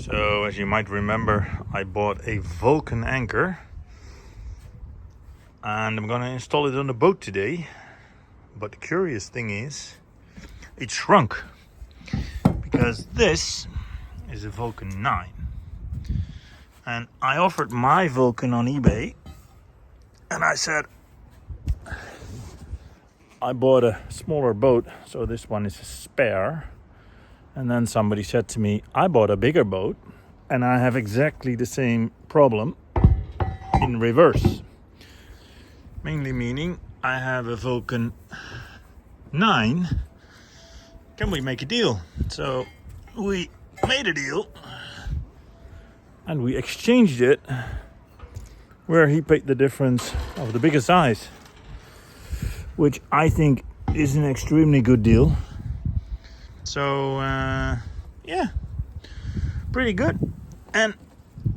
So as you might remember, I bought a Vulcan anchor and I'm gonna install it on the boat today. But the curious thing is, it shrunk because this is a Vulcan 9. And I offered my Vulcan on eBay and I said, I bought a smaller boat, so this one is a spare. And then somebody said to me, I bought a bigger boat and I have exactly the same problem in reverse. Mainly meaning I have a Vulcan 9. Can we make a deal? So we made a deal and we exchanged it, where he paid the difference of the bigger size, which I think is an extremely good deal. So yeah, pretty good and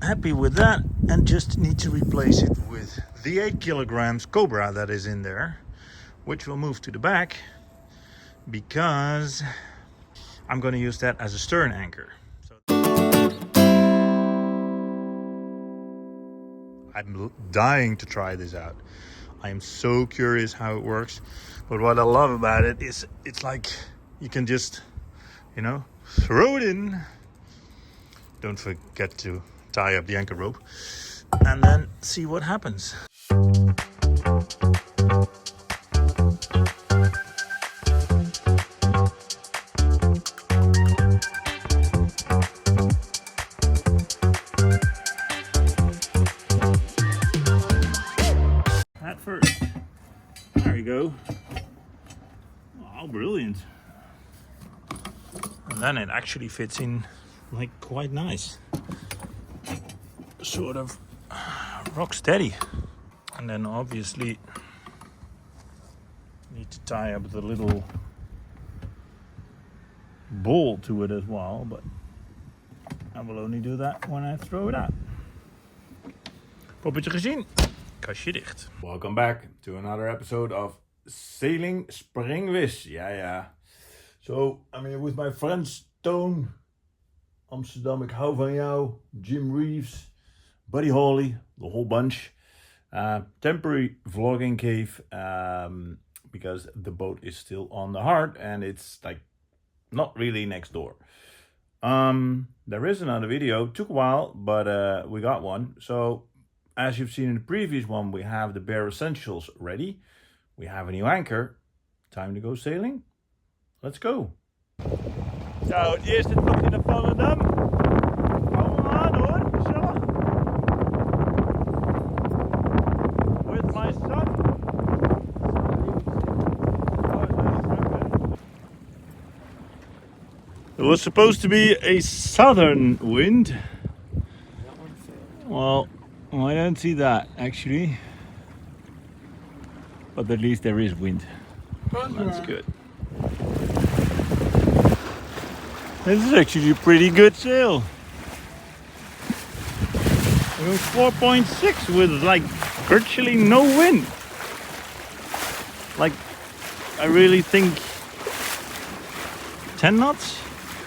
happy with that, and just need to replace it with the 8 kilograms Cobra that is in there, which will move to the back because I'm going to use that as a stern anchor. So I'm dying to try this out. I am so curious how it works, but what I love about it is it's like you can just, you know, throw it in. Don't forget to tie up the anchor rope and then see what happens. At first, there you go. Oh, brilliant. And then it actually fits in like quite nice, sort of rock steady. And then obviously need to tie up the little ball to it as well, but I will only do that when I throw it out. Poppetje gezien, kastje dicht. Welcome back to another episode of Sailing Springvis. Yeah. So I'm here with my friends Toon, Amsterdam, ik hou van jou, Jim Reeves, Buddy Holly, the whole bunch. Temporary vlogging cave because the boat is still on the hard and it's like not really next door. There is another video, took a while, but we got one. So as you've seen in the previous one, we have the bare essentials ready. We have a new anchor. Time to go sailing. Let's go. Zo, het eerste tochtje naar Volendam. Hou hem aan hoor, gezellig. With my son. It was supposed to be a southern wind. Well, I don't see that actually. But at least there is wind. That's good. This is actually a pretty good sail. It was 4.6 with like virtually no wind. Like, I really think 10 knots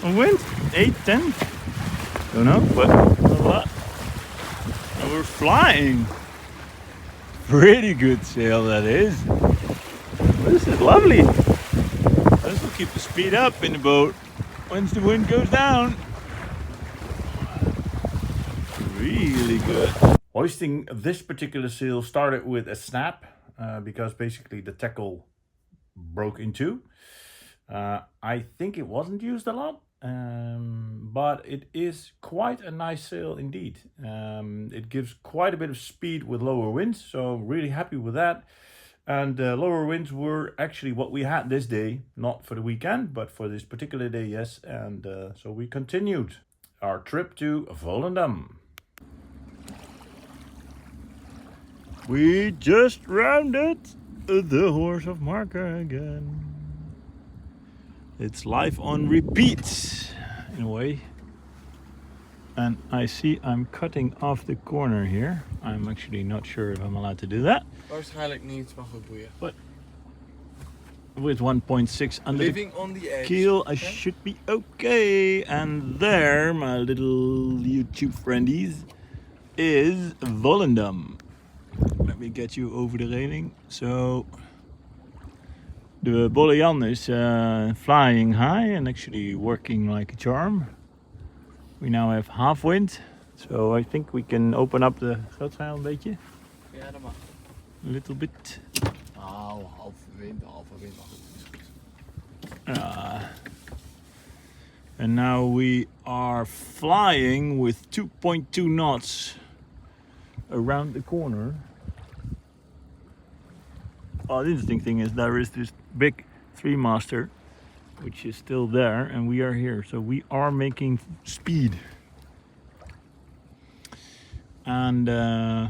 of wind? 8, 10? Don't know, but a lot. And we're flying. Pretty good sail that is. This is lovely. This will keep the speed up in the boat once the wind goes down. Really good. Hoisting this particular sail started with a snap because basically the tackle broke in two. I think it wasn't used a lot, but it is quite a nice sail indeed. It gives quite a bit of speed with lower winds, so really happy with that. And lower winds were actually what we had this day, not for the weekend, but for this particular day, yes. And so we continued our trip to Volendam. We just rounded the Horse of Marker again. It's live on repeat, in a way. And I see I'm cutting off the corner here. I'm actually not sure if I'm allowed to do that. Waarschijnlijk niet, maar goed boeien. But with 1.6 under Living on the edge. keel, I should be okay. And there, my little YouTube friendies, is Volendam. Let me get you over the railing. So the Bolle Jan is flying high and actually working like a charm. We now have half wind, so I think we can open up the grootzeil een beetje. Ja, dat mag. A little bit. Nou, halve wind, maar goed. Is goed. And now we are flying with 2.2 knots around the corner. Oh, the interesting thing is there is this big 3-master which is still there, and we are here, so we are making speed. And yeah,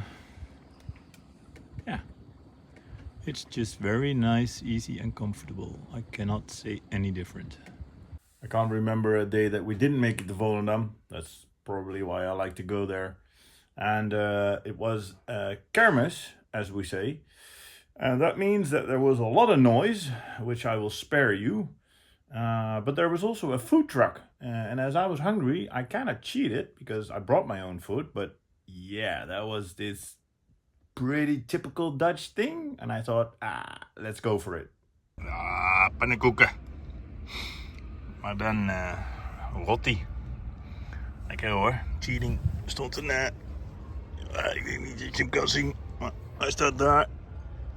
it's just very nice, easy and comfortable. I cannot say any different. I can't remember a day that we didn't make it to Volendam. That's probably why I like to go there. And it was kermis, as we say. And that means that there was a lot of noise, which I will spare you. But there was also a food truck. And as I was hungry, I kind of cheated because I brought my own food. But yeah, that was this pretty typical Dutch thing. And I thought, let's go for it. Pannenkoeken. Maar dan Roti. Lekker hoor. Cheating stond er ik weet niet dat je hem kan zien, maar hij staat daar.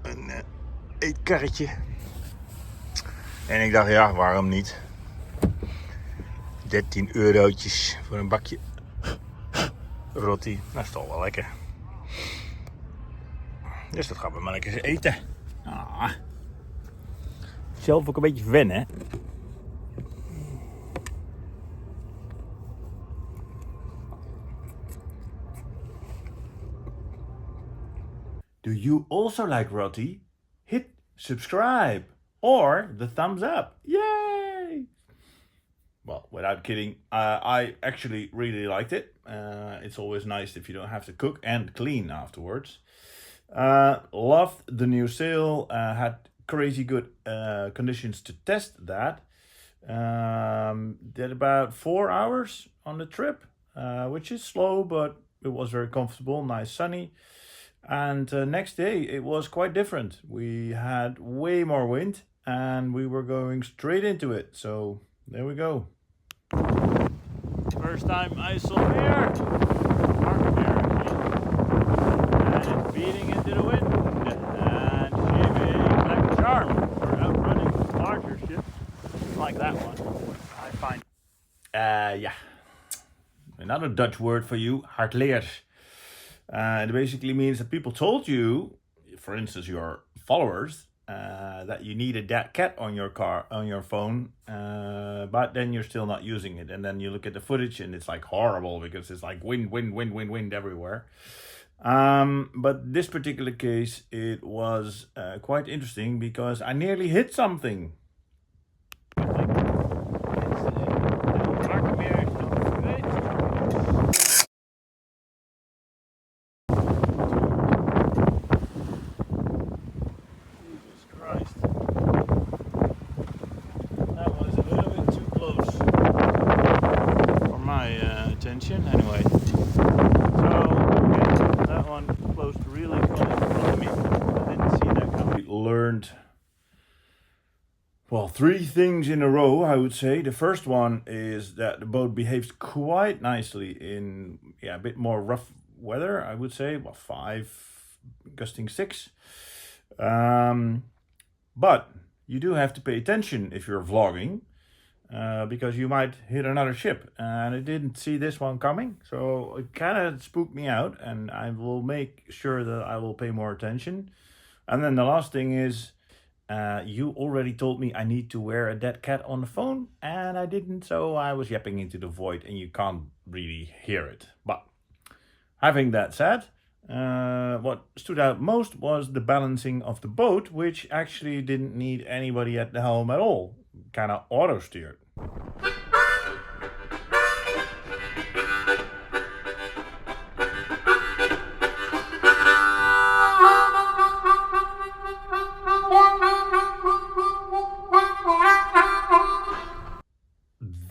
Een eetkarretje. En ik dacht, ja, waarom niet? 13 eurotjes voor een bakje Roti. Dat is toch wel lekker. Dus dat gaan we maar lekker eten. Zelf ook een beetje wennen, hè? Do you also like Roti? Hit subscribe or the thumbs up. Yay! Well, without kidding, I actually really liked it. It's always nice if you don't have to cook and clean afterwards. Loved the new sail. Had crazy good conditions to test that. Did about 4 hours on the trip, which is slow, but it was very comfortable, nice sunny. And next day it was quite different. We had way more wind and we were going straight into it. So there we go. First time I saw air. And it's beating into the wind. And shipping like a charm for outrunning larger ships like that one. I find. Yeah. Another Dutch word for you, hardleers. It basically means that people told you, for instance, your followers, that you need a dead cat on your phone, but then you're still not using it. And then you look at the footage and it's like horrible because it's like wind everywhere. But this particular case, it was quite interesting because I nearly hit something. Anyway, so that one closed really close to me. I didn't see that coming. We learned, well, 3 things in a row, I would say. The first one is that the boat behaves quite nicely in a bit more rough weather, I would say. Well, 5, gusting 6. But you do have to pay attention if you're vlogging. Because you might hit another ship, and I didn't see this one coming, so it kind of spooked me out, and I will make sure that I will pay more attention. And then the last thing is, you already told me I need to wear a dead cat on the phone, and I didn't, so I was yapping into the void, and you can't really hear it. But having that said, what stood out most was the balancing of the boat, which actually didn't need anybody at the helm at all. Kind of auto-steered.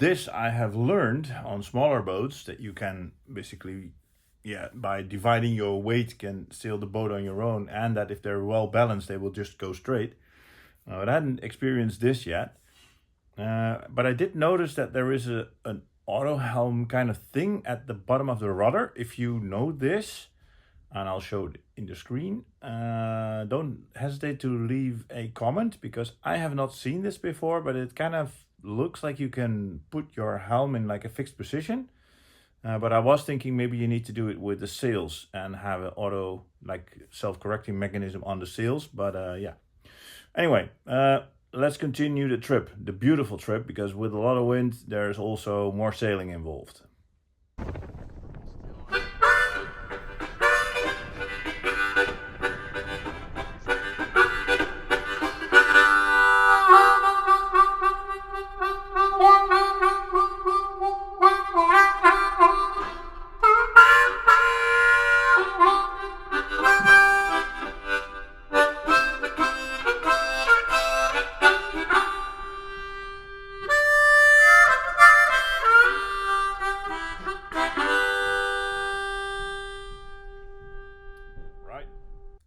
this I have learned on smaller boats that you can basically, by dividing your weight can sail the boat on your own, and that if they're well balanced they will just go straight. I hadn't experienced this yet, but I did notice that there is an auto helm kind of thing at the bottom of the rudder. If you know this, and I'll show it in the screen, don't hesitate to leave a comment, because I have not seen this before, but it kind of looks like you can put your helm in like a fixed position. But I was thinking maybe you need to do it with the sails and have an auto like self-correcting mechanism on the sails, but yeah. Anyway, let's continue the trip, the beautiful trip, because with a lot of wind there's also more sailing involved.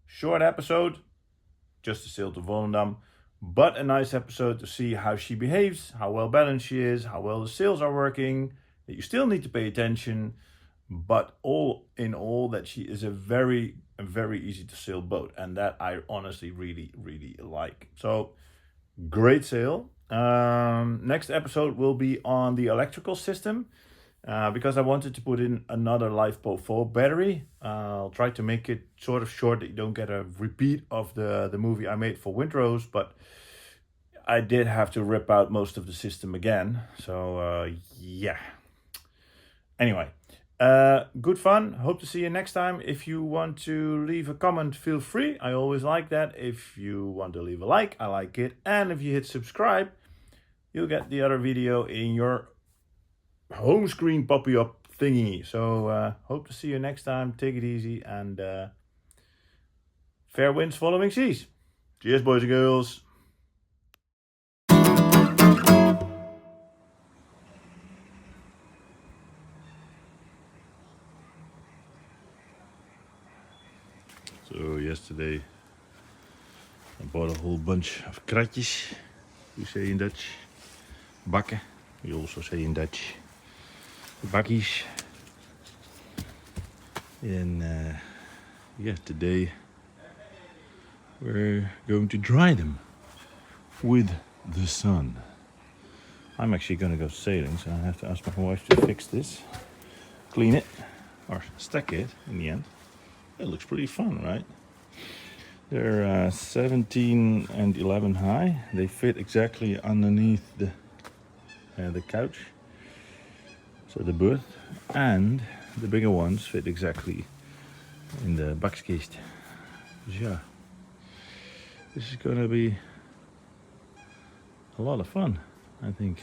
Short episode, just to sail to Volendam, but a nice episode to see how she behaves, how well balanced she is, how well the sails are working, that you still need to pay attention, but all in all that she is a very easy to sail boat, and that I honestly really like. So great sail. Next episode will be on the electrical system. Because I wanted to put in another LiFePo 4 battery. I'll try to make it sort of short that you don't get a repeat of the movie I made for Windrose, but I did have to rip out most of the system again. So yeah. Anyway, good fun. Hope to see you next time. If you want to leave a comment, feel free. I always like that. If you want to leave a like, I like it. And if you hit subscribe, you'll get the other video in your home screen poppy up thingy. So hope to see you next time. Take it easy, and fair winds following seas. Cheers, boys and girls. So yesterday I bought a whole bunch of kratjes, we say in Dutch. Bakken, we also say in Dutch. Bakkies. And yeah, today we're going to dry them with the sun. I'm actually going to go sailing, so I have to ask my wife to fix this, clean it, or stack it in the end. It looks pretty fun, right? They're 17 and 11 high. They fit exactly underneath the couch. So the berth, and the bigger ones fit exactly in the bakskist. Yeah, this is gonna be a lot of fun, I think.